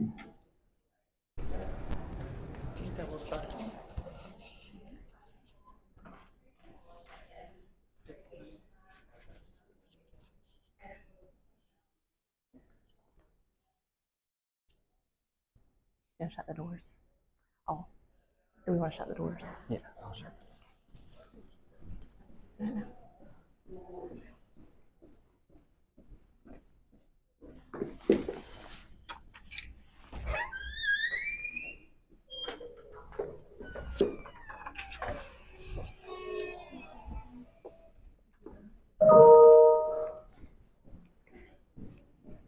Gonna shut the doors. Oh, do we want to shut the doors? Yeah, I'll shut them.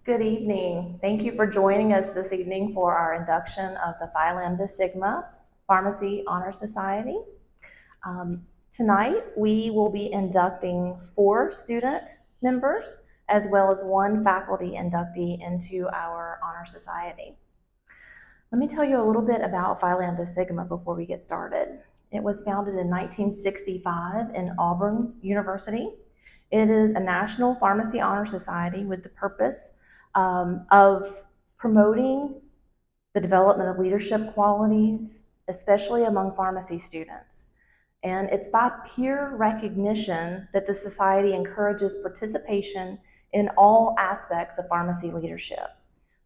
Good evening. Thank you for joining us this evening for our induction of the Phi Lambda Sigma Pharmacy Honor Society. Tonight, we will be inducting 4 student members as well as 1 faculty inductee into our Honor Society. Let me tell you a little bit about Phi Lambda Sigma before we get started. It was founded in 1965 in Auburn University. It is a national pharmacy honor society with the purpose of promoting the development of leadership qualities, especially among pharmacy students. And it's by peer recognition that the society encourages participation in all aspects of pharmacy leadership.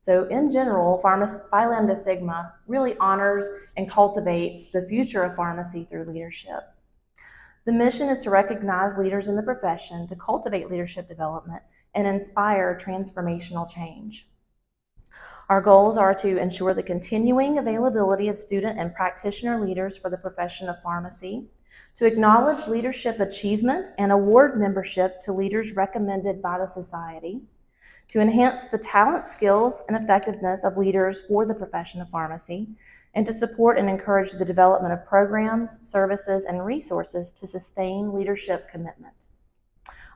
So in general, Phi Lambda Sigma really honors and cultivates the future of pharmacy through leadership. The mission is to recognize leaders in the profession, to cultivate leadership development, and inspire transformational change. Our goals are to ensure the continuing availability of student and practitioner leaders for the profession of pharmacy, to acknowledge leadership achievement and award membership to leaders recommended by the society, to enhance the talent, skills, and effectiveness of leaders for the profession of pharmacy, and to support and encourage the development of programs, services, and resources to sustain leadership commitment.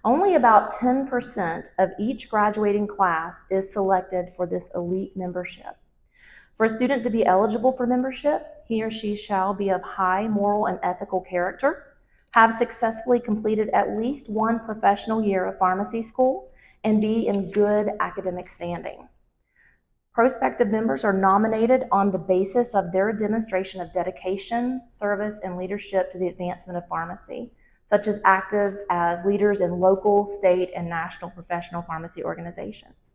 Only about 10% of each graduating class is selected for this elite membership. For a student to be eligible for membership, he or she shall be of high moral and ethical character, have successfully completed at least 1 professional year of pharmacy school, and be in good academic standing. Prospective members are nominated on the basis of their demonstration of dedication, service, and leadership to the advancement of pharmacy, such as active as leaders in local, state, and national professional pharmacy organizations.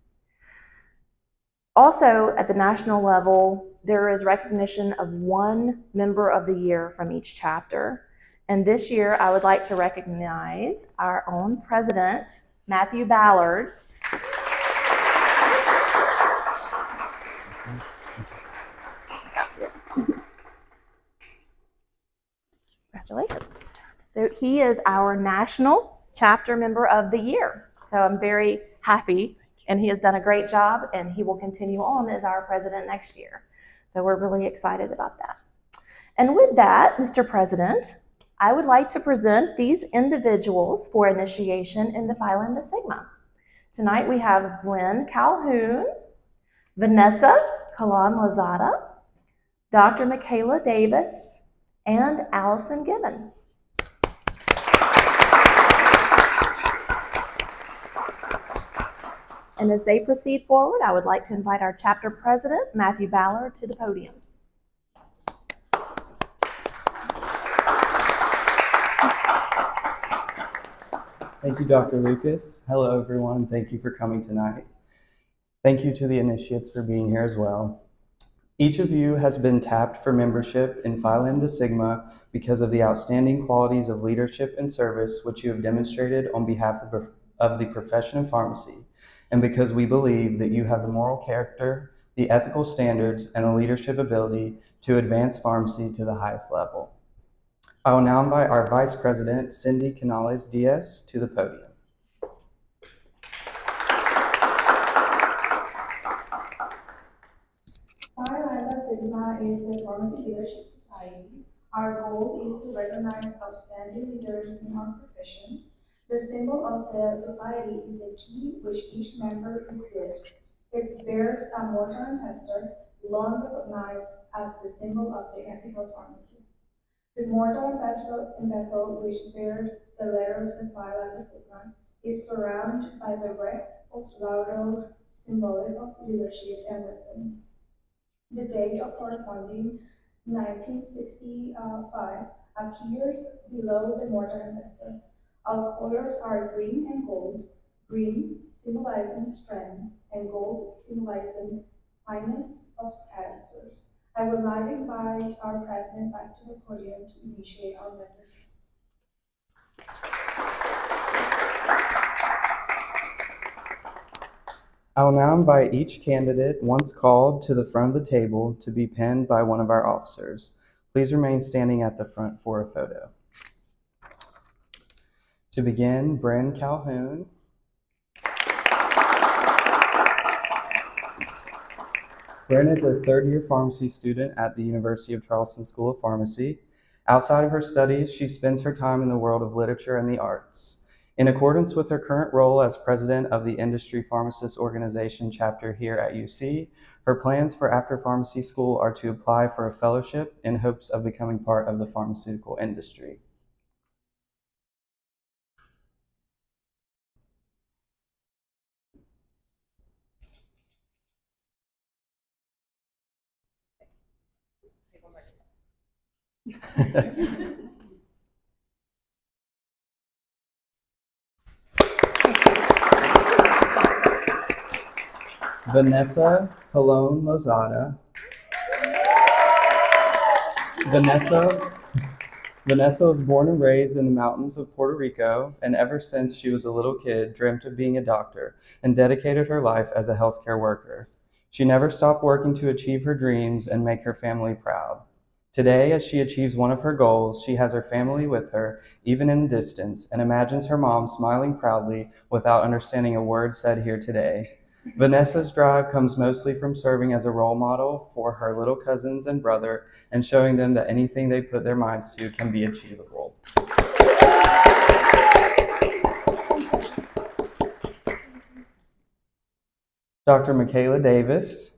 Also, at the national level, there is recognition of 1 member of the year from each chapter. And this year, I would like to recognize our own president, Matthew Ballard. Congratulations. So he is our national chapter member of the year. So I'm very happy, and he has done a great job, and he will continue on as our president next year. So we're really excited about that. And with that, Mr. President, I would like to present these individuals for initiation into Phi Lambda Sigma. Tonight we have Bryn Calhoun, Vanessa Kalan-Lazada, Dr. Michaela Davis, and Allison Gibbon. And as they proceed forward, I would like to invite our chapter president, Matthew Ballard, to the podium. Thank you, Dr. Lucas. Hello, everyone. Thank you for coming tonight. Thank you to the initiates for being here as well. Each of you has been tapped for membership in Phi Lambda Sigma because of the outstanding qualities of leadership and service which you have demonstrated on behalf of the profession of pharmacy, and because we believe that you have the moral character, the ethical standards, and the leadership ability to advance pharmacy to the highest level. I will now invite our Vice President, Cindy Canales-Diaz, to the podium. Phi Lambda Sigma is the Pharmacy Leadership Society. Our goal is to recognize outstanding leaders in our profession. The symbol of the society is the key which each member is this. It bears a mortar and pestle, long recognized as the symbol of the ethical pharmacist. The mortar and pestle which bears the letters of Phi Lambda Sigma is surrounded by the wreath of laurel, symbolic of leadership and wisdom. The date of our founding, 1965, appears below the mortar and pestle. Our colors are green and gold, green symbolizing strength and gold symbolizing fineness of characters. I will now invite our president back to the podium to initiate our members. I will now invite each candidate, once called, to the front of the table to be penned by one of our officers. Please remain standing at the front for a photo. To begin, Bryn Calhoun. Bryn is a third-year pharmacy student at the University of Charleston School of Pharmacy. Outside of her studies, she spends her time in the world of literature and the arts. In accordance with her current role as president of the Industry Pharmacists Organization chapter here at UC, her plans for after pharmacy school are to apply for a fellowship in hopes of becoming part of the pharmaceutical industry. Vanessa Colon Lozada. Vanessa was born and raised in the mountains of Puerto Rico, and ever since she was a little kid, dreamt of being a doctor and dedicated her life as a healthcare worker. She never stopped working to achieve her dreams and make her family proud. Today, as she achieves one of her goals, she has her family with her, even in the distance, and imagines her mom smiling proudly without understanding a word said here today. Vanessa's drive comes mostly from serving as a role model for her little cousins and brother and showing them that anything they put their minds to can be achievable. Dr. Michaela Davis.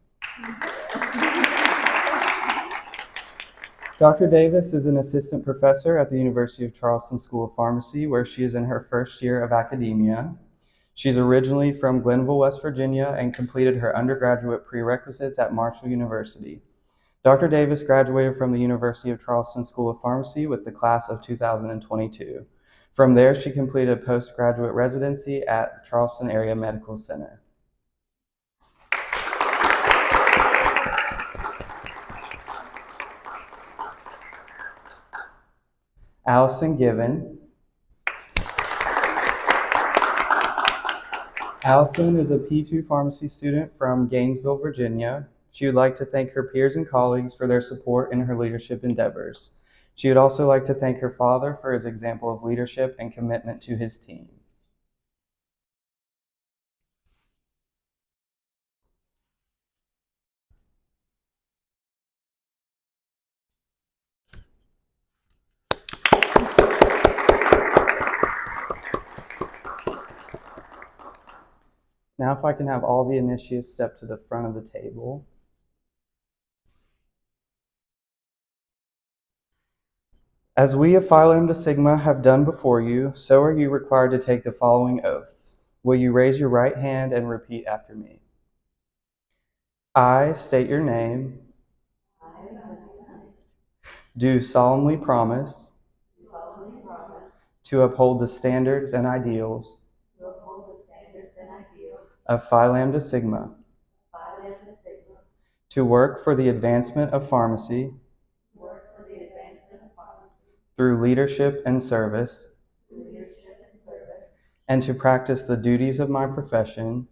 Dr. Davis is an assistant professor at the University of Charleston School of Pharmacy, where she is in her first year of academia. She's originally from Glenville, West Virginia, and completed her undergraduate prerequisites at Marshall University. Dr. Davis graduated from the University of Charleston School of Pharmacy with the class of 2022. From there, she completed a postgraduate residency at Charleston Area Medical Center. Allison Given. Allison is a P2 pharmacy student from Gainesville, Virginia. She would like to thank her peers and colleagues for their support in her leadership endeavors. She would also like to thank her father for his example of leadership and commitment to his team. Now if I can have all the initiates step to the front of the table. As we of Phi Lambda Sigma have done before you, so are you required to take the following oath. Will you raise your right hand and repeat after me? I state your name. Do solemnly promise to uphold the standards and ideals of Phi Lambda Sigma, to work for the advancement of pharmacy through leadership and service, and to practice the duties of my profession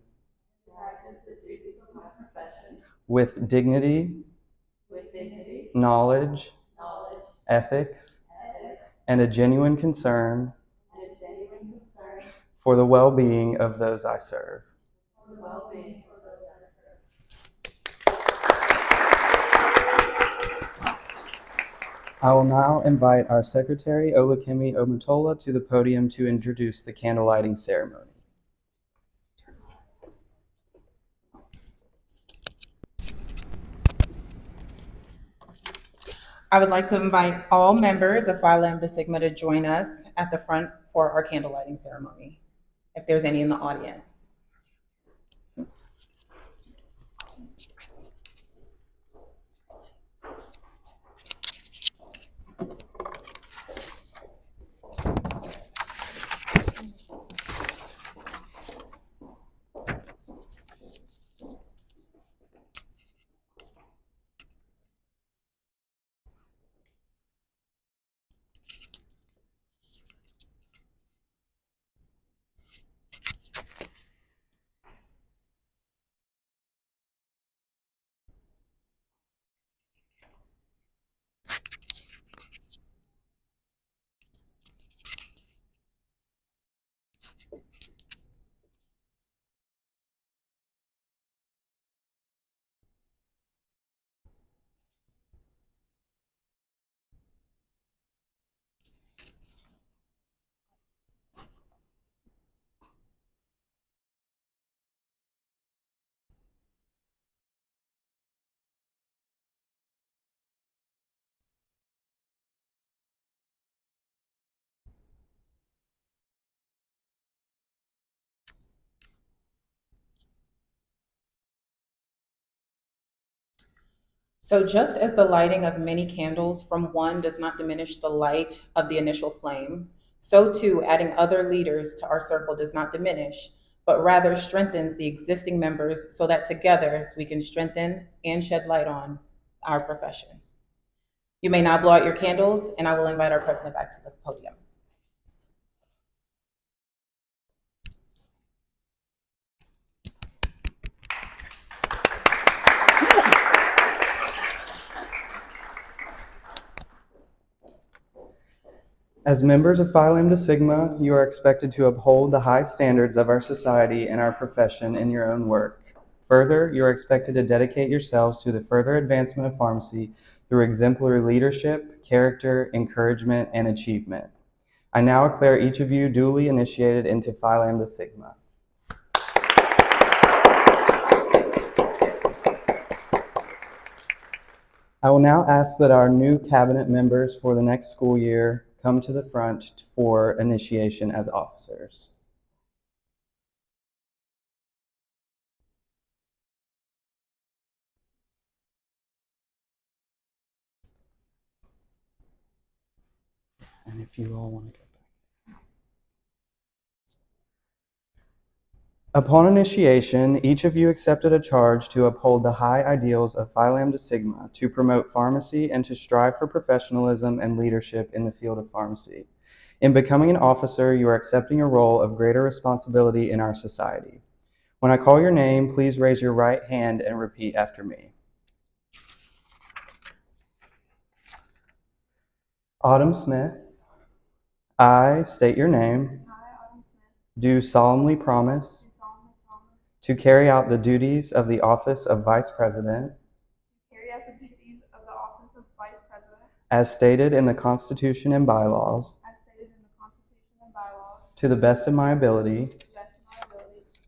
with dignity, knowledge, ethics, and a genuine concern for the well-being of those I serve. I will now invite our Secretary, Olakemi Omotola, to the podium to introduce the candle lighting ceremony. I would like to invite all members of Phi Lambda Sigma to join us at the front for our candle lighting ceremony, if there's any in the audience. So just as the lighting of many candles from one does not diminish the light of the initial flame, so too adding other leaders to our circle does not diminish, but rather strengthens the existing members so that together we can strengthen and shed light on our profession. You may now blow out your candles, and I will invite our president back to the podium. As members of Phi Lambda Sigma, you are expected to uphold the high standards of our society and our profession in your own work. Further, you are expected to dedicate yourselves to the further advancement of pharmacy through exemplary leadership, character, encouragement, and achievement. I now declare each of you duly initiated into Phi Lambda Sigma. I will now ask that our new cabinet members for the next school year come to the front for initiation as officers. And if you all want to go back. Upon initiation, each of you accepted a charge to uphold the high ideals of Phi Lambda Sigma, to promote pharmacy, and to strive for professionalism and leadership in the field of pharmacy. In becoming an officer, you are accepting a role of greater responsibility in our society. When I call your name, please raise your right hand and repeat after me. Autumn Smith, I state your name, do solemnly promise to carry out the duties of the office of Vice President as stated in the Constitution and bylaws to the best of my ability,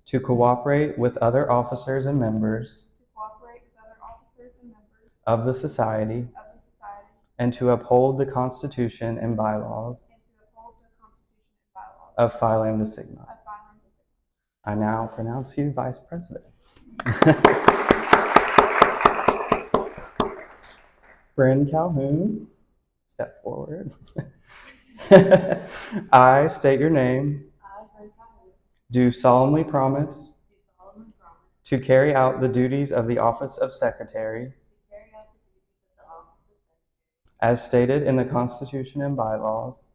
to cooperate with other officers and members of the society, and to uphold the Constitution and bylaws of Phi Lambda Sigma. I now pronounce you Vice President. Bryn Calhoun, step forward. I state your name, do solemnly promise to carry out the duties of the office of Secretary as stated in the Constitution and bylaws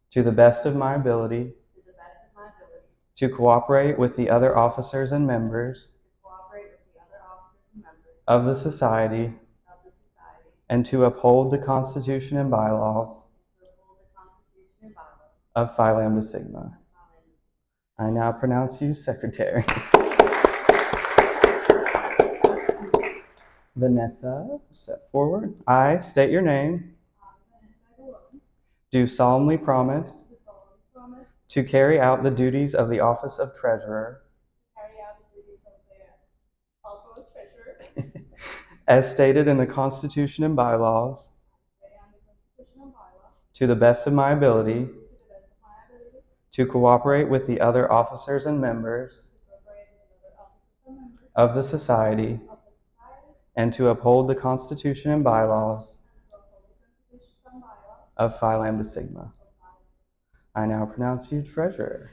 to the best of my ability, to cooperate with the other officers and members of the society, and to uphold the Constitution and bylaws of Phi Lambda Sigma. I now pronounce you Secretary. Vanessa, step forward. I state your name, do solemnly promise to carry out the duties of the office of Treasurer as stated in the Constitution and bylaws to the best of my ability, to cooperate with the other officers and members of the society, and to uphold the Constitution and bylaws of Phi Lambda Sigma. I now pronounce you Treasurer.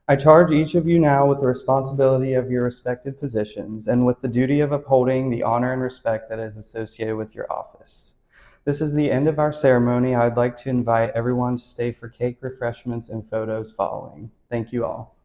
I charge each of you now with the responsibility of your respective positions and with the duty of upholding the honor and respect that is associated with your office. This is the end of our ceremony. I'd like to invite everyone to stay for cake, refreshments, and photos following. Thank you all.